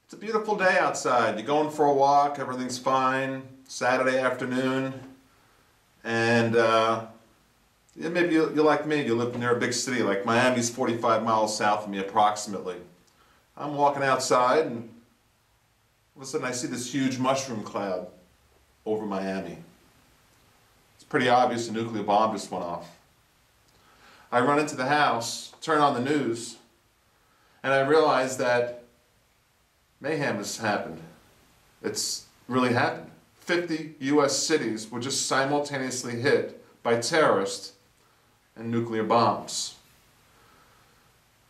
It's a beautiful day outside. You're going for a walk, everything's fine, Saturday afternoon, and yeah, maybe you're like me, you live near a big city, like Miami's 45 miles south of me approximately. I'm walking outside and all of a sudden I see this huge mushroom cloud over Miami. It's pretty obvious a nuclear bomb just went off. I run into the house, turn on the news, and I realize that mayhem has happened. It's really happened. 50 US cities were just simultaneously hit by terrorists and nuclear bombs.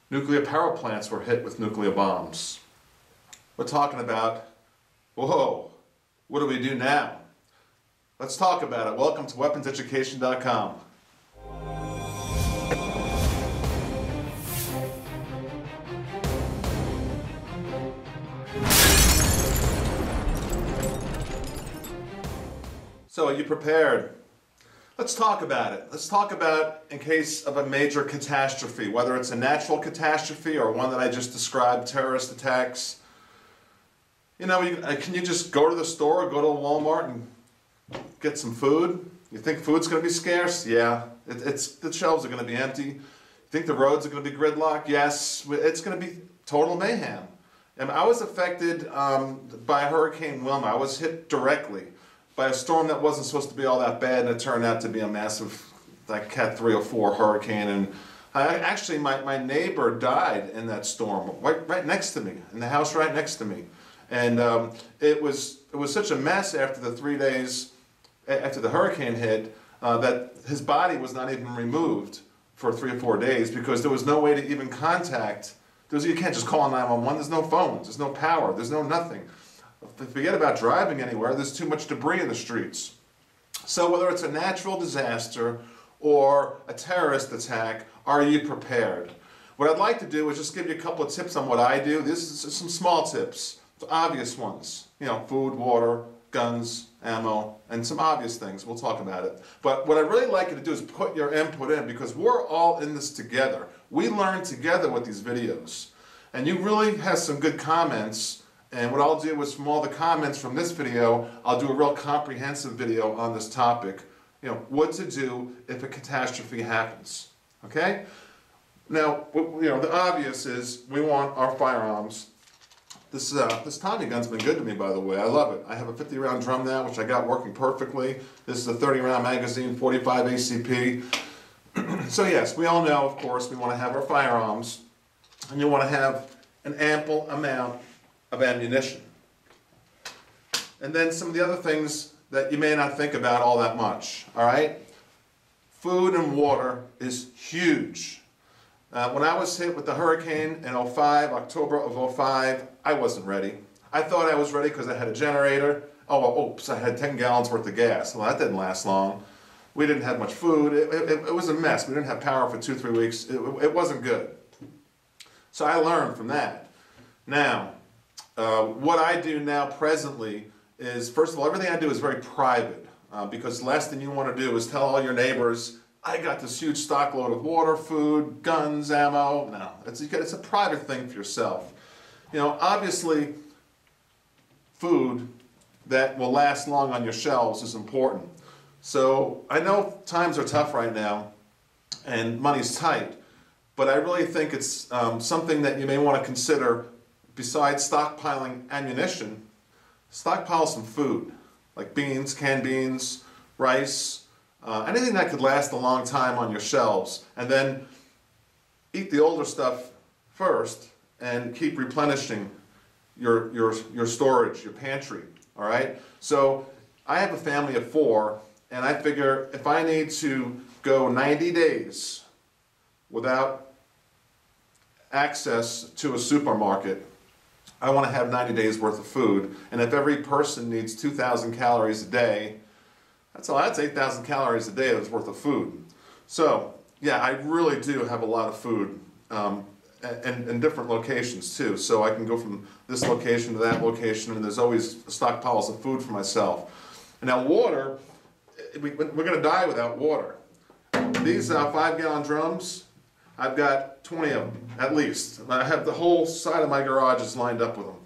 Nuclear power plants were hit with nuclear bombs. We're talking about, whoa, what do we do now? Let's talk about it. Welcome to weaponseducation.com. So, are you prepared? Let's talk about it. Let's talk about in case of a major catastrophe, whether it's a natural catastrophe or one that I just described, terrorist attacks. You know, can you just go to the store, go to Walmart and get some food? You think food's going to be scarce? Yeah. The shelves are going to be empty. You think the roads are going to be gridlocked? Yes. It's going to be total mayhem. And I was affected by Hurricane Wilma. I was hit directly by a storm that wasn't supposed to be all that bad, and it turned out to be a massive, like Cat 3 or 4 hurricane. And actually, my neighbor died in that storm, right next to me, in the house right next to me. And it was such a mess after the 3 days after the hurricane hit that his body was not even removed for 3 or 4 days because there was no way to even contact. You can't just call 911. There's no phones. There's no power. There's no nothing. Forget about driving anywhere. There's too much debris in the streets. So whether it's a natural disaster or a terrorist attack, are you prepared? What I'd like to do is just give you a couple of tips on what I do. This is some small tips, obvious ones. You know, food, water, guns, ammo, and some obvious things. We'll talk about it. But what I'd really like you to do is put your input in because we're all in this together. We learn together with these videos. And you really have some good comments. And what I'll do is from all the comments from this video, I'll do a real comprehensive video on this topic. You know, what to do if a catastrophe happens. Okay? Now, the obvious is we want our firearms. This Tommy gun's been good to me, by the way. I love it. I have a 50-round drum now, which I got working perfectly. This is a 30-round magazine, 45 ACP. So yes, we all know, of course, we want to have our firearms. And you want to have an ample amount of ammunition. And then some of the other things that you may not think about all that much, all right? Food and water is huge. When I was hit with the hurricane in October of 05, I wasn't ready. I thought I was ready because I had a generator. Oops, I had 10 gallons worth of gas. Well, that didn't last long. We didn't have much food. It was a mess. We didn't have power for 2-3 weeks. It wasn't good. So I learned from that. Now, what I do now presently is, first of all, everything I do is very private because the last thing you want to do is tell all your neighbors, I got this huge stockload of water, food, guns, ammo. No, it's a private thing for yourself. You know, obviously, food that will last long on your shelves is important. So I know times are tough right now and money's tight, but I really think it's something that you may want to consider. Besides stockpiling ammunition, stockpile some food, like beans, canned beans, rice, anything that could last a long time on your shelves. And then eat the older stuff first and keep replenishing your storage, your pantry, all right? So I have a family of 4, and I figure if I need to go 90 days without access to a supermarket, I want to have 90 days worth of food, and if every person needs 2,000 calories a day, that's 8,000 calories a day that's worth of food. So, yeah, I really do have a lot of food, and different locations too. So I can go from this location to that location, and there's always stockpiles of food for myself. And now water, we're going to die without water. These 5-gallon drums, I've got 20 of them, at least. I have the whole side of my garage is lined up with them.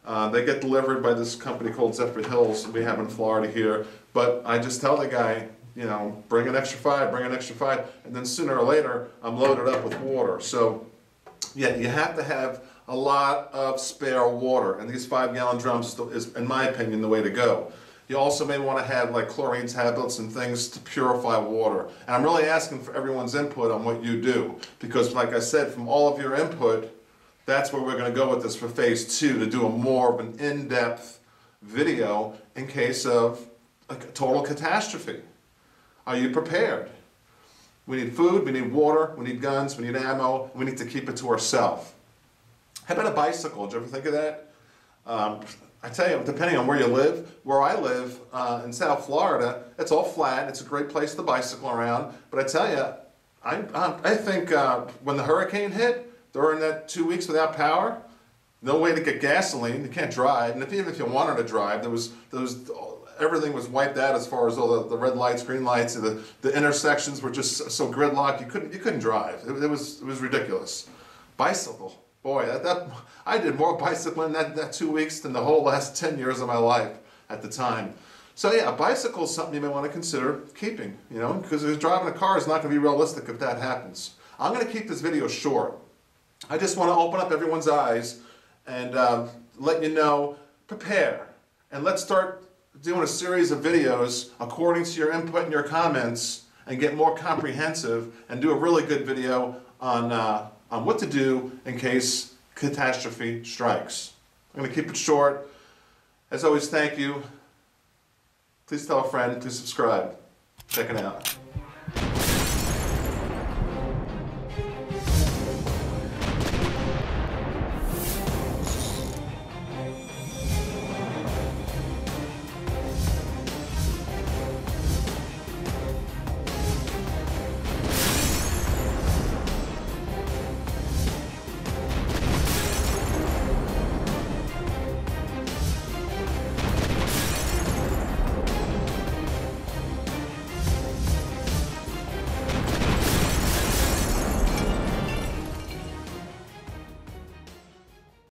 They get delivered by this company called Zephyr Hills we have in Florida here. But I just tell the guy, you know, bring an extra 5, bring an extra 5, and then sooner or later I'm loaded up with water. So yeah, you have to have a lot of spare water, and these 5-gallon drums is, in my opinion, the way to go. You also may want to have like chlorine tablets and things to purify water. And I'm really asking for everyone's input on what you do, because like I said, from all of your input, that's where we're going to go with this for phase 2, to do a more of an in-depth video in case of a total catastrophe. Are you prepared? We need food, we need water, we need guns, we need ammo, we need to keep it to ourselves. How about a bicycle? Did you ever think of that? I tell you, depending on where you live, where I live in South Florida, it's all flat, it's a great place to bicycle around, but I tell you, I think when the hurricane hit, during that 2 weeks without power, no way to get gasoline, you can't drive, and even if you wanted to drive, everything was wiped out as far as all the red lights, green lights, and the intersections were just so gridlocked, you couldn't drive. It was ridiculous. Bicycle, boy, I did more bicycling that 2 weeks than the whole last 10 years of my life at the time. So yeah, a bicycle is something you may want to consider keeping, you know, because driving a car is not going to be realistic if that happens. I'm going to keep this video short. I just want to open up everyone's eyes and let you know, prepare, and let's start doing a series of videos according to your input and your comments, and get more comprehensive and do a really good video on what to do in case catastrophe strikes. I'm going to keep it short. As always, thank you. Please tell a friend, please subscribe. Check it out.